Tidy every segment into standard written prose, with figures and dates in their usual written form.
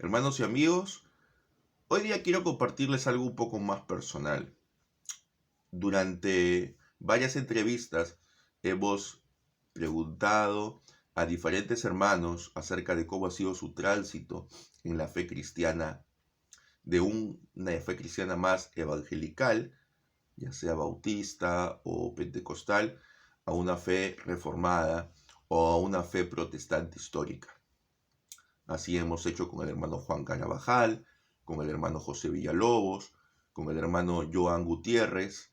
Hermanos y amigos, hoy día quiero compartirles algo un poco más personal. Durante varias entrevistas hemos preguntado a diferentes hermanos acerca de cómo ha sido su tránsito en la fe cristiana, de una fe cristiana más evangelical, ya sea bautista o pentecostal, a una fe reformada o a una fe protestante histórica. Así hemos hecho con el hermano Juan Carabajal, con el hermano José Villalobos, con el hermano Joan Gutiérrez.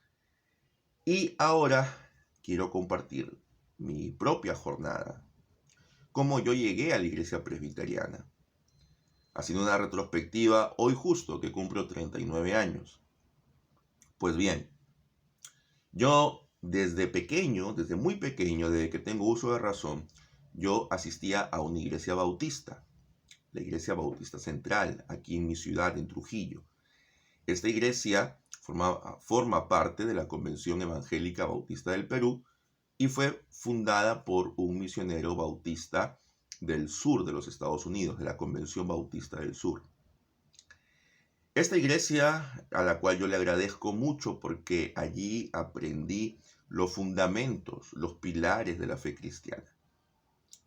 Y ahora quiero compartir mi propia jornada, cómo yo llegué a la iglesia presbiteriana. Haciendo una retrospectiva, hoy justo que cumplo 39 años. Pues bien, yo desde pequeño, desde muy pequeño, desde que tengo uso de razón, yo asistía a una iglesia bautista, la Iglesia Bautista Central, aquí en mi ciudad, en Trujillo. Esta iglesia forma parte de la Convención Evangélica Bautista del Perú y fue fundada por un misionero bautista del sur de los Estados Unidos, de la Convención Bautista del Sur. Esta iglesia, a la cual yo le agradezco mucho porque allí aprendí los fundamentos, los pilares de la fe cristiana.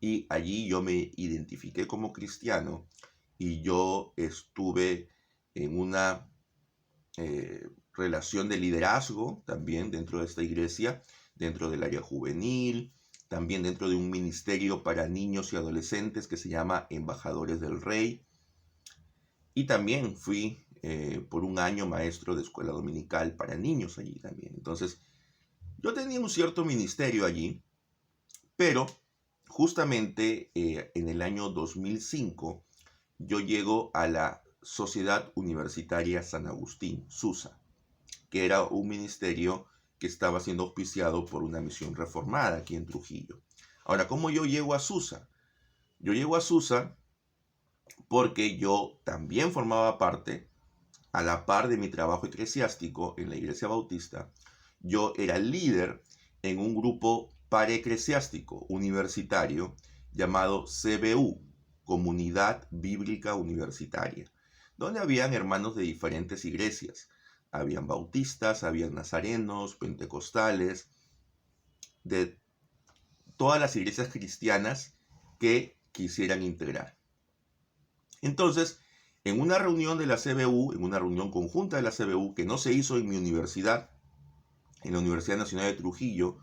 Y allí yo me identifiqué como cristiano y yo estuve en una relación de liderazgo también dentro de esta iglesia, dentro del área juvenil, también dentro de un ministerio para niños y adolescentes que se llama Embajadores del Rey. Y también fui por un año maestro de escuela dominical para niños allí también. Entonces, yo tenía un cierto ministerio allí, pero justamente en el año 2005 yo llego a la Sociedad Universitaria San Agustín, SUSA, que era un ministerio que estaba siendo auspiciado por una misión reformada aquí en Trujillo. Ahora, ¿cómo yo llego a SUSA? Yo llego a SUSA porque yo también formaba parte, a la par de mi trabajo eclesiástico en la Iglesia Bautista, yo era líder en un grupo paraeclesiástico universitario llamado CBU, Comunidad Bíblica Universitaria, donde habían hermanos de diferentes iglesias. Habían bautistas, habían nazarenos, pentecostales, de todas las iglesias cristianas que quisieran integrar. Entonces, en una reunión de la CBU, en una reunión conjunta de la CBU, que no se hizo en mi universidad, en la Universidad Nacional de Trujillo,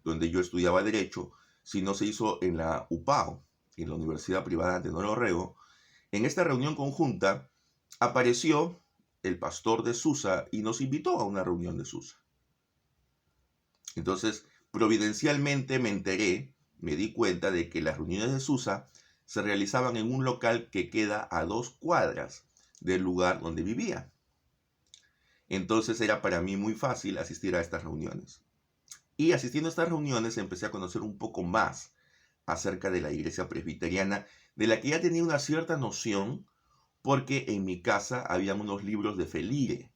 donde yo estudiaba Derecho, sino se hizo en la UPAO, en la Universidad Privada de Nororrego. En esta reunión conjunta apareció el pastor de SUSA y nos invitó a una reunión de SUSA. Entonces, providencialmente me di cuenta de que las reuniones de SUSA se realizaban en un local que queda a 2 cuadras del lugar donde vivía. Entonces era para mí muy fácil asistir a estas reuniones. Y asistiendo a estas reuniones empecé a conocer un poco más acerca de la iglesia presbiteriana, de la que ya tenía una cierta noción porque en mi casa habían unos libros de Felire,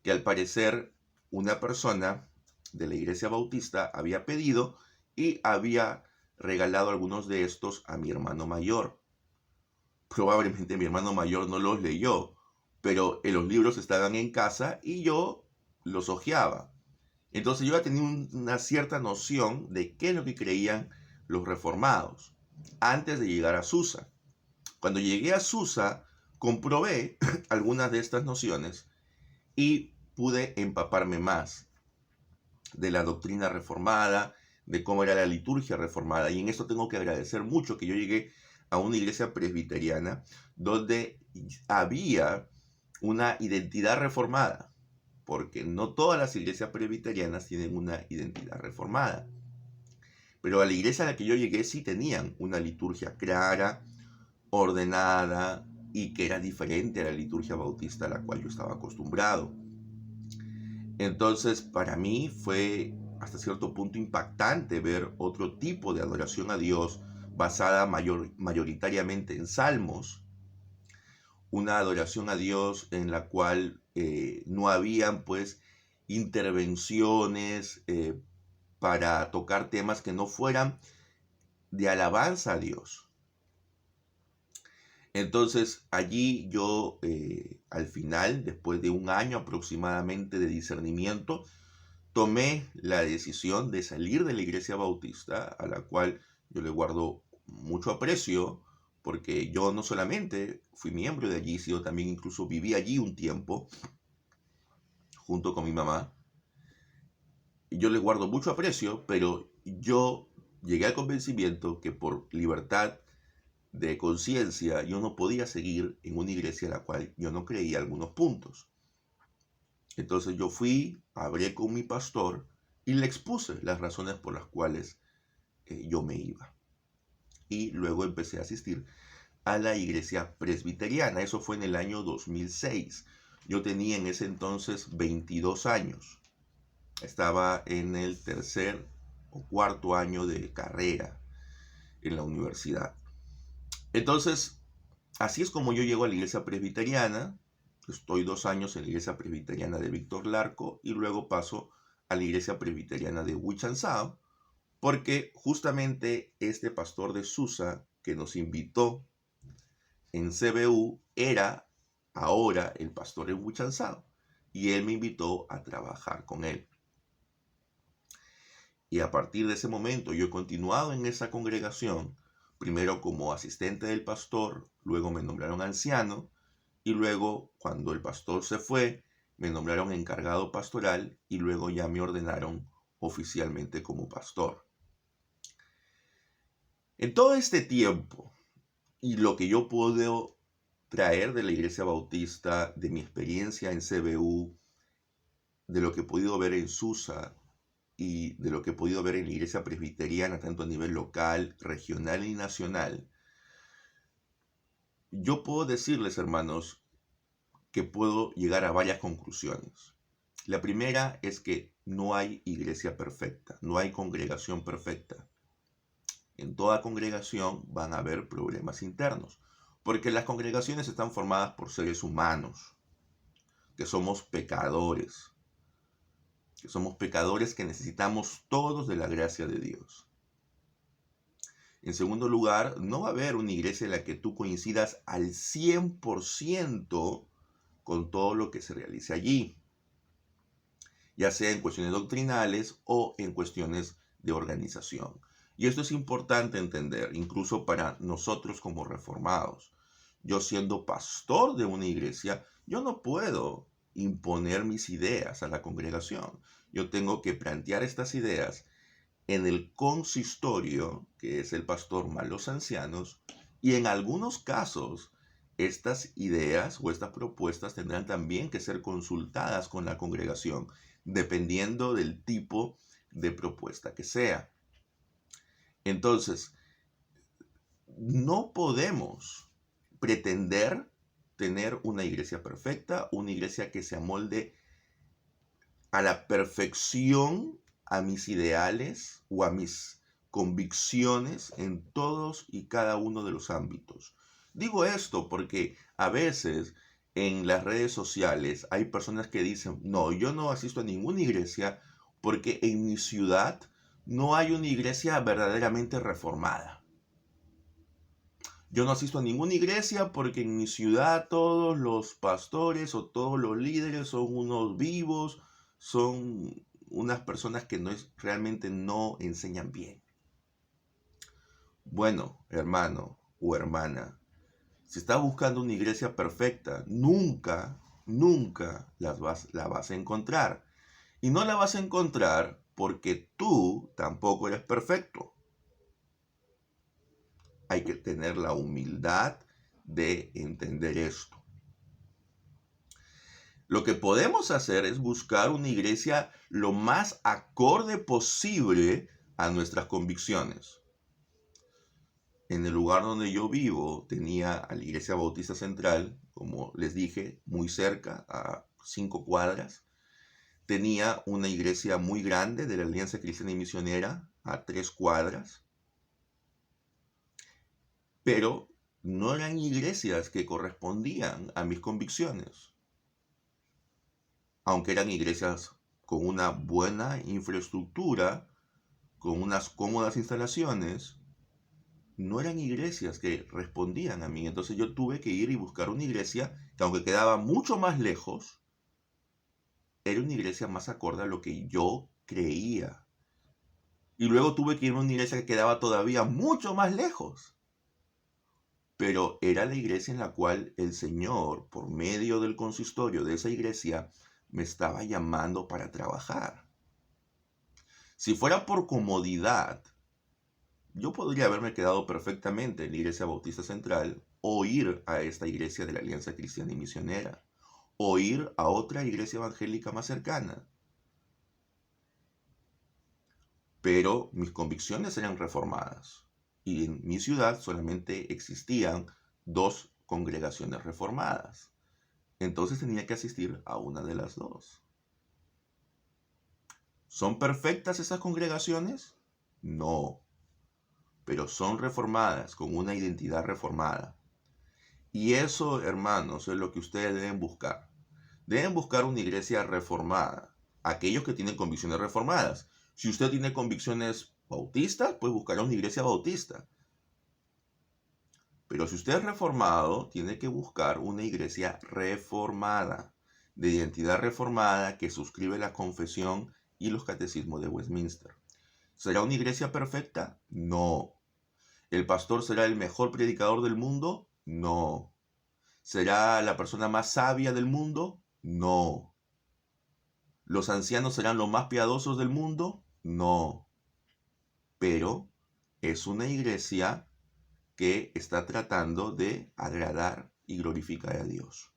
que al parecer una persona de la iglesia bautista había pedido y había regalado algunos de estos a mi hermano mayor. Probablemente mi hermano mayor no los leyó, pero los libros estaban en casa y yo los hojeaba. Entonces yo ya tenía una cierta noción de qué es lo que creían los reformados antes de llegar a SUSA. Cuando llegué a SUSA, comprobé algunas de estas nociones y pude empaparme más de la doctrina reformada, de cómo era la liturgia reformada. Y en esto tengo que agradecer mucho que yo llegué a una iglesia presbiteriana donde había una identidad reformada, porque no todas las iglesias presbiterianas tienen una identidad reformada. Pero a la iglesia a la que yo llegué sí tenían una liturgia clara, ordenada y que era diferente a la liturgia bautista a la cual yo estaba acostumbrado. Entonces, para mí fue hasta cierto punto impactante ver otro tipo de adoración a Dios basada mayoritariamente en salmos, una adoración a Dios en la cual no habían pues intervenciones para tocar temas que no fueran de alabanza a Dios. Entonces allí yo al final, después de un año aproximadamente de discernimiento, tomé la decisión de salir de la iglesia bautista, a la cual yo le guardo mucho aprecio, porque yo no solamente fui miembro de allí, sino también incluso viví allí un tiempo junto con mi mamá. Yo le guardo mucho aprecio, pero yo llegué al convencimiento que por libertad de conciencia yo no podía seguir en una iglesia en la cual yo no creía algunos puntos. Entonces yo fui, hablé con mi pastor y le expuse las razones por las cuales yo me iba. Y luego empecé a asistir a la iglesia presbiteriana. Eso fue en el año 2006. Yo tenía en ese entonces 22 años. Estaba en el tercer o cuarto año de carrera en la universidad. Entonces, así es como yo llego a la iglesia presbiteriana. Estoy 2 años en la iglesia presbiteriana de Víctor Larco y luego paso a la iglesia presbiteriana de Huichansao, porque justamente este pastor de Susa que nos invitó en CBU era ahora el pastor en Huichansao y él me invitó a trabajar con él. Y a partir de ese momento yo he continuado en esa congregación, primero como asistente del pastor, luego me nombraron anciano y luego cuando el pastor se fue me nombraron encargado pastoral y luego ya me ordenaron oficialmente como pastor. En todo este tiempo y lo que yo puedo traer de la iglesia bautista, de mi experiencia en CBU, de lo que he podido ver en Susa y de lo que he podido ver en la iglesia presbiteriana, tanto a nivel local, regional y nacional, yo puedo decirles, hermanos, que puedo llegar a varias conclusiones. La primera es que no hay iglesia perfecta, no hay congregación perfecta. En toda congregación van a haber problemas internos, porque las congregaciones están formadas por seres humanos, que somos pecadores, que necesitamos todos de la gracia de Dios. En segundo lugar, no va a haber una iglesia en la que tú coincidas al 100% con todo lo que se realice allí, ya sea en cuestiones doctrinales o en cuestiones de organización. Y esto es importante entender, incluso para nosotros como reformados. Yo siendo pastor de una iglesia, yo no puedo imponer mis ideas a la congregación. Yo tengo que plantear estas ideas en el consistorio, que es el pastor más los ancianos, y en algunos casos estas ideas o estas propuestas tendrán también que ser consultadas con la congregación, dependiendo del tipo de propuesta que sea. Entonces, no podemos pretender tener una iglesia perfecta, una iglesia que se amolde a la perfección a mis ideales o a mis convicciones en todos y cada uno de los ámbitos. Digo esto porque a veces en las redes sociales hay personas que dicen, no, yo no asisto a ninguna iglesia porque en mi ciudad no hay una iglesia verdaderamente reformada. Yo no asisto a ninguna iglesia porque en mi ciudad todos los pastores o todos los líderes son unos vivos, son unas personas que realmente no enseñan bien. Bueno, hermano o hermana, si estás buscando una iglesia perfecta, nunca la vas a encontrar. Y no la vas a encontrar porque tú tampoco eres perfecto. Hay que tener la humildad de entender esto. Lo que podemos hacer es buscar una iglesia lo más acorde posible a nuestras convicciones. En el lugar donde yo vivo tenía a la Iglesia Bautista Central, como les dije, muy cerca, a 5 cuadras. Tenía una iglesia muy grande de la Alianza Cristiana y Misionera, a 3 cuadras. Pero no eran iglesias que correspondían a mis convicciones. Aunque eran iglesias con una buena infraestructura, con unas cómodas instalaciones, no eran iglesias que respondían a mí. Entonces yo tuve que ir y buscar una iglesia que, aunque quedaba mucho más lejos, era una iglesia más acorde a lo que yo creía. Y luego tuve que ir a una iglesia que quedaba todavía mucho más lejos. Pero era la iglesia en la cual el Señor, por medio del consistorio de esa iglesia, me estaba llamando para trabajar. Si fuera por comodidad, yo podría haberme quedado perfectamente en la Iglesia Bautista Central o ir a esta iglesia de la Alianza Cristiana y Misionera o ir a otra iglesia evangélica más cercana. Pero mis convicciones eran reformadas y en mi ciudad solamente existían 2 congregaciones reformadas. Entonces tenía que asistir a una de las 2. ¿Son perfectas esas congregaciones? No, pero son reformadas, con una identidad reformada. Y eso, hermanos, es lo que ustedes deben buscar. Deben buscar una iglesia reformada, aquellos que tienen convicciones reformadas. Si usted tiene convicciones bautistas, pues buscará una iglesia bautista. Pero si usted es reformado, tiene que buscar una iglesia reformada, de identidad reformada, que suscribe la confesión y los catecismos de Westminster. ¿Será una iglesia perfecta? No. ¿El pastor será el mejor predicador del mundo? No. ¿Será la persona más sabia del mundo? No. ¿Los ancianos serán los más piadosos del mundo? No. Pero es una iglesia que está tratando de agradar y glorificar a Dios.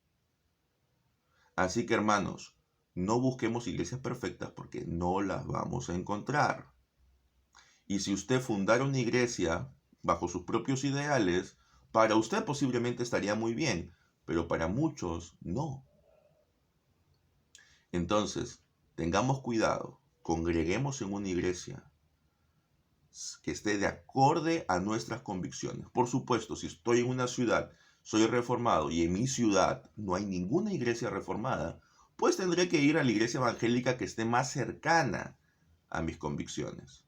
Así que, hermanos, no busquemos iglesias perfectas porque no las vamos a encontrar. Y si usted fundara una iglesia bajo sus propios ideales, para usted posiblemente estaría muy bien, pero para muchos no. Entonces, tengamos cuidado, congreguemos en una iglesia que esté de acorde a nuestras convicciones. Por supuesto, si estoy en una ciudad, soy reformado y en mi ciudad no hay ninguna iglesia reformada, pues tendré que ir a la iglesia evangélica que esté más cercana a mis convicciones.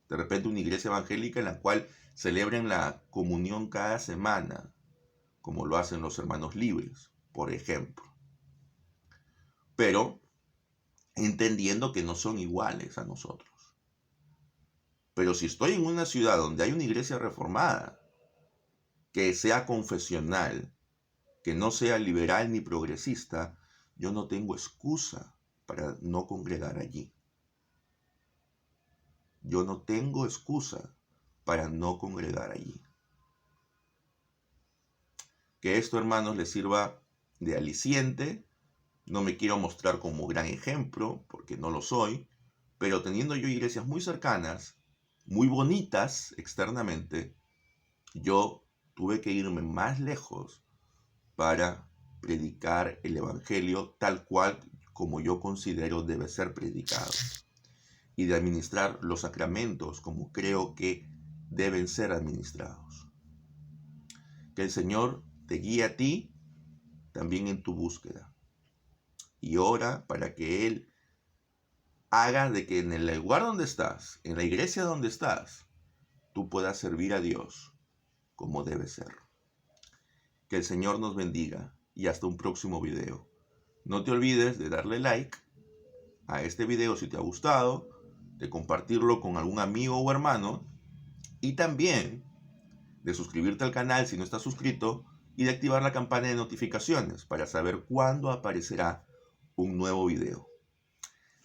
De repente una iglesia evangélica en la cual celebren la comunión cada semana, como lo hacen los hermanos libres, por ejemplo. Pero entendiendo que no son iguales a nosotros. Pero si estoy en una ciudad donde hay una iglesia reformada, que sea confesional, que no sea liberal ni progresista, yo no tengo excusa para no congregar allí. Yo no tengo excusa para no congregar allí. Que esto, hermanos, les sirva de aliciente. No me quiero mostrar como gran ejemplo, porque no lo soy, pero teniendo yo iglesias muy cercanas, muy bonitas externamente, yo tuve que irme más lejos para predicar el evangelio tal cual como yo considero debe ser predicado y de administrar los sacramentos como creo que deben ser administrados. Que el Señor te guíe a ti también en tu búsqueda y ora para que Él haga de que en el lugar donde estás, en la iglesia donde estás, tú puedas servir a Dios como debe ser. Que el Señor nos bendiga y hasta un próximo video. No te olvides de darle like a este video si te ha gustado, de compartirlo con algún amigo o hermano y también de suscribirte al canal si no estás suscrito y de activar la campana de notificaciones para saber cuándo aparecerá un nuevo video.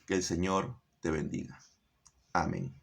Que el Señor te bendiga. Amén.